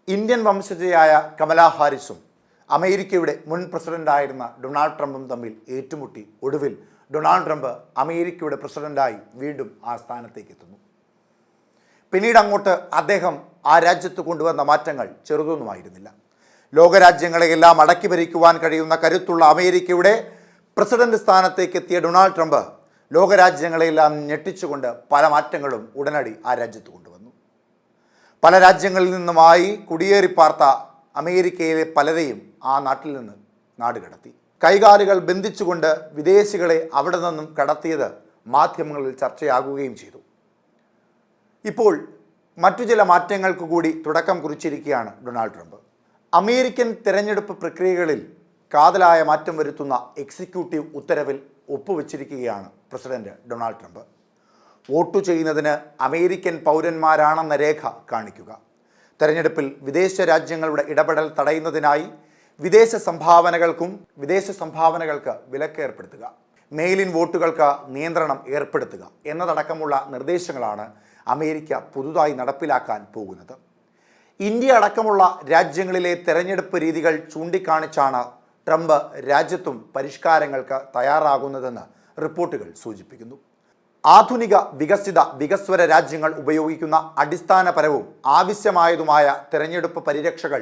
Indian വംശജയായ Kamala ഹാരിസും അമേരിക്കയുടെ മുൻ പ്രസിഡന്റായിരുന്ന ഡൊണാൾഡ് ട്രംപും തമ്മിൽ ഏറ്റുമുട്ടി ഒടുവിൽ ഡൊണാൾഡ് ട്രംപ് അമേരിക്കയുടെ പ്രസിഡന്റായി വീണ്ടും ആ സ്ഥാനത്തേക്ക് എത്തുന്നു. പിന്നീട് അങ്ങോട്ട് അദ്ദേഹം ആ രാജ്യത്ത് കൊണ്ടുവന്ന മാറ്റങ്ങൾ ചെറുതൊന്നുമായിരുന്നില്ല. ലോകരാജ്യങ്ങളെയെല്ലാം അടക്കി ഭരിക്കുവാൻ കഴിയുന്ന കരുത്തുള്ള അമേരിക്കയുടെ പ്രസിഡന്റ് സ്ഥാനത്തേക്ക് എത്തിയ ഡൊണാൾഡ് ട്രംപ് ലോകരാജ്യങ്ങളെയെല്ലാം ഞെട്ടിച്ചുകൊണ്ട് പല മാറ്റങ്ങളും ഉടനടി ആ രാജ്യത്ത് കൊണ്ടുവന്നു. പല രാജ്യങ്ങളിൽ നിന്നുമായി കുടിയേറിപ്പാർത്ത അമേരിക്കയിലെ പലരെയും ആ നാട്ടിൽ നിന്ന് നാടുകടത്തി. കൈകാലുകൾ ബന്ധിച്ചുകൊണ്ട് വിദേശികളെ അവിടെ നിന്നും കടത്തിയത് മാധ്യമങ്ങളിൽ ചർച്ചയാകുകയും ചെയ്തു. ഇപ്പോൾ മറ്റു ചില മാറ്റങ്ങൾക്ക് കൂടി തുടക്കം കുറിച്ചിരിക്കുകയാണ് ഡൊണാൾഡ് ട്രംപ്. അമേരിക്കൻ തിരഞ്ഞെടുപ്പ് പ്രക്രിയകളിൽ കാതലായ മാറ്റം വരുത്തുന്ന എക്സിക്യൂട്ടീവ് ഉത്തരവിൽ ഒപ്പുവെച്ചിരിക്കുകയാണ് പ്രസിഡന്റ് ഡൊണാൾഡ് ട്രംപ്. വോട്ടു ചെയ്യുന്നതിന് അമേരിക്കൻ പൗരന്മാരാണെന്ന രേഖ കാണിക്കുക, തെരഞ്ഞെടുപ്പിൽ വിദേശ രാജ്യങ്ങളുടെ ഇടപെടൽ തടയുന്നതിനായി വിദേശ സംഭാവനകൾക്ക് വിലക്ക് ഏർപ്പെടുത്തുക, മെയിലിൻ വോട്ടുകൾക്ക് നിയന്ത്രണം ഏർപ്പെടുത്തുക എന്നതടക്കമുള്ള നിർദ്ദേശങ്ങളാണ് അമേരിക്ക പുതുതായി നടപ്പിലാക്കാൻ പോകുന്നത്. ഇന്ത്യ അടക്കമുള്ള രാജ്യങ്ങളിലെ തെരഞ്ഞെടുപ്പ് രീതികൾ ചൂണ്ടിക്കാണിച്ചാണ് ട്രംപ് രാജ്യത്തും പരിഷ്കാരങ്ങൾക്ക് തയ്യാറാകുന്നതെന്ന് റിപ്പോർട്ടുകൾ സൂചിപ്പിക്കുന്നു. ആധുനിക വികസ്വര രാജ്യങ്ങൾ ഉപയോഗിക്കുന്ന അടിസ്ഥാനപരവും ആവശ്യമായതുമായ തെരഞ്ഞെടുപ്പ് പരിരക്ഷകൾ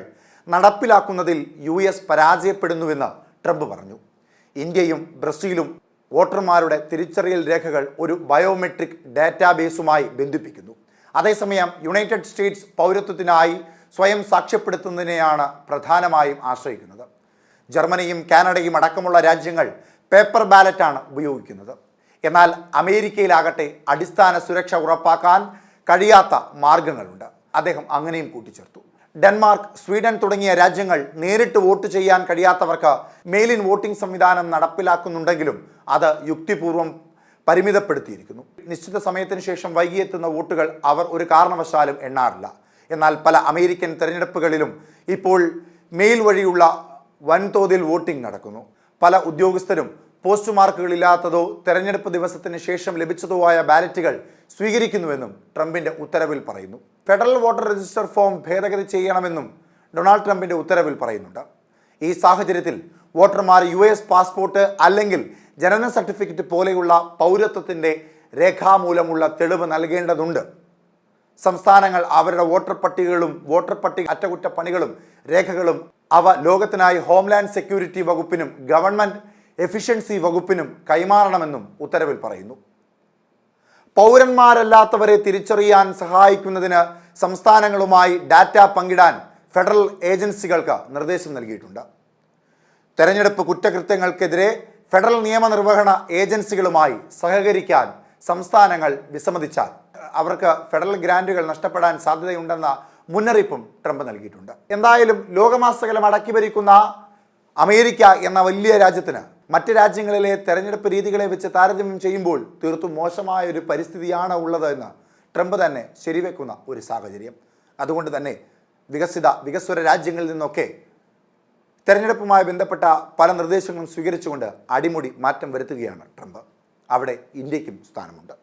നടപ്പിലാക്കുന്നതിൽ US പരാജയപ്പെടുന്നുവെന്ന് ട്രംപ് പറഞ്ഞു. ഇന്ത്യയും ബ്രസീലും വോട്ടർമാരുടെ തിരിച്ചറിയൽ രേഖകൾ ഒരു ബയോമെട്രിക് ഡാറ്റാബേസുമായി ബന്ധിപ്പിക്കുന്നു. അതേസമയം യുണൈറ്റഡ് സ്റ്റേറ്റ്സ് പൗരത്വത്തിനായി സ്വയം സാക്ഷ്യപ്പെടുത്തുന്നതിനെയാണ് പ്രധാനമായും ആശ്രയിക്കുന്നത്. ജർമ്മനിയും കാനഡയും അടക്കമുള്ള രാജ്യങ്ങൾ പേപ്പർ ബാലറ്റാണ് ഉപയോഗിക്കുന്നത്. എന്നാൽ അമേരിക്കയിലാകട്ടെ അടിസ്ഥാന സുരക്ഷ ഉറപ്പാക്കാൻ കഴിയാത്ത മാർഗങ്ങളുണ്ട്. അദ്ദേഹം അങ്ങനെയും കൂട്ടിച്ചേർത്തു. ഡെൻമാർക്ക്, സ്വീഡൻ തുടങ്ങിയ രാജ്യങ്ങൾ നേരിട്ട് വോട്ട് ചെയ്യാൻ കഴിയാത്തവർക്ക് മെയിലിൻ വോട്ടിംഗ് സംവിധാനം നടപ്പിലാക്കുന്നുണ്ടെങ്കിലും അത് യുക്തിപൂർവ്വം പരിമിതപ്പെടുത്തിയിരിക്കുന്നു. നിശ്ചിത സമയത്തിന് ശേഷം വൈകിയെത്തുന്ന വോട്ടുകൾ അവർ ഒരു കാരണവശാലും എണ്ണാറില്ല. എന്നാൽ പല അമേരിക്കൻ തെരഞ്ഞെടുപ്പുകളിലും ഇപ്പോൾ മെയിൽ വഴിയുള്ള വൻതോതിൽ വോട്ടിംഗ് നടക്കുന്നു. പല ഉദ്യോഗസ്ഥരും പോസ്റ്റ് മാർക്കുകളില്ലാത്തതോ തെരഞ്ഞെടുപ്പ് ദിവസത്തിന് ശേഷം ലഭിച്ചതോ ആയ ബാലറ്റുകൾ സ്വീകരിക്കുന്നുവെന്നും ട്രംപിന്റെ ഉത്തരവിൽ പറയുന്നു. ഫെഡറൽ വോട്ടർ രജിസ്റ്റർ ഫോം ഭേദഗതി ചെയ്യണമെന്നും ഡൊണാൾഡ് ട്രംപിന്റെ ഉത്തരവിൽ പറയുന്നുണ്ട്. ഈ സാഹചര്യത്തിൽ വോട്ടർമാർ US പാസ്പോർട്ട് അല്ലെങ്കിൽ ജനന സർട്ടിഫിക്കറ്റ് പോലെയുള്ള പൗരത്വത്തിന്റെ രേഖാമൂലമുള്ള തെളിവ് നൽകേണ്ടതുണ്ട്. സംസ്ഥാനങ്ങൾ അവരുടെ വോട്ടർ പട്ടിക അറ്റകുറ്റപ്പണികളും രേഖകളും അവ ലോകത്തിനായി ഹോംലാൻഡ് സെക്യൂരിറ്റി വകുപ്പിനും ഗവൺമെന്റ് എഫിഷ്യൻസി വകുപ്പിനും കൈമാറണമെന്നും ഉത്തരവിൽ പറയുന്നു. പൗരന്മാരല്ലാത്തവരെ തിരിച്ചറിയാൻ സഹായിക്കുന്നതിന് സംസ്ഥാനങ്ങളുമായി ഡാറ്റ പങ്കിടാൻ ഫെഡറൽ ഏജൻസികൾക്ക് നിർദ്ദേശം നൽകിയിട്ടുണ്ട്. തെരഞ്ഞെടുപ്പ് കുറ്റകൃത്യങ്ങൾക്കെതിരെ ഫെഡറൽ നിയമനിർവഹണ ഏജൻസികളുമായി സഹകരിക്കാൻ സംസ്ഥാനങ്ങൾ വിസമ്മതിച്ചാൽ അവർക്ക് ഫെഡറൽ ഗ്രാന്റുകൾ നഷ്ടപ്പെടാൻ സാധ്യതയുണ്ടെന്ന മുന്നറിയിപ്പും ട്രംപ് നൽകിയിട്ടുണ്ട്. എന്തായാലും ലോകമാസകലം അടക്കി ഭരിക്കുന്ന അമേരിക്ക എന്ന വലിയ രാജ്യത്തിന് മറ്റ് രാജ്യങ്ങളിലെ തെരഞ്ഞെടുപ്പ് രീതികളെ വെച്ച് താരതമ്യം ചെയ്യുമ്പോൾ തീർത്തും മോശമായ ഒരു പരിസ്ഥിതിയാണ് ഉള്ളത് എന്ന് ട്രംപ് തന്നെ ശരിവെക്കുന്ന ഒരു സാഹചര്യം. അതുകൊണ്ട് തന്നെ വികസ്വര രാജ്യങ്ങളിൽ നിന്നൊക്കെ തെരഞ്ഞെടുപ്പുമായി ബന്ധപ്പെട്ട പല നിർദ്ദേശങ്ങളും സ്വീകരിച്ചുകൊണ്ട് അടിമുടി മാറ്റം വരുത്തുകയാണ് ട്രംപ്. അവിടെ ഇന്ത്യക്കും സ്ഥാനമുണ്ട്.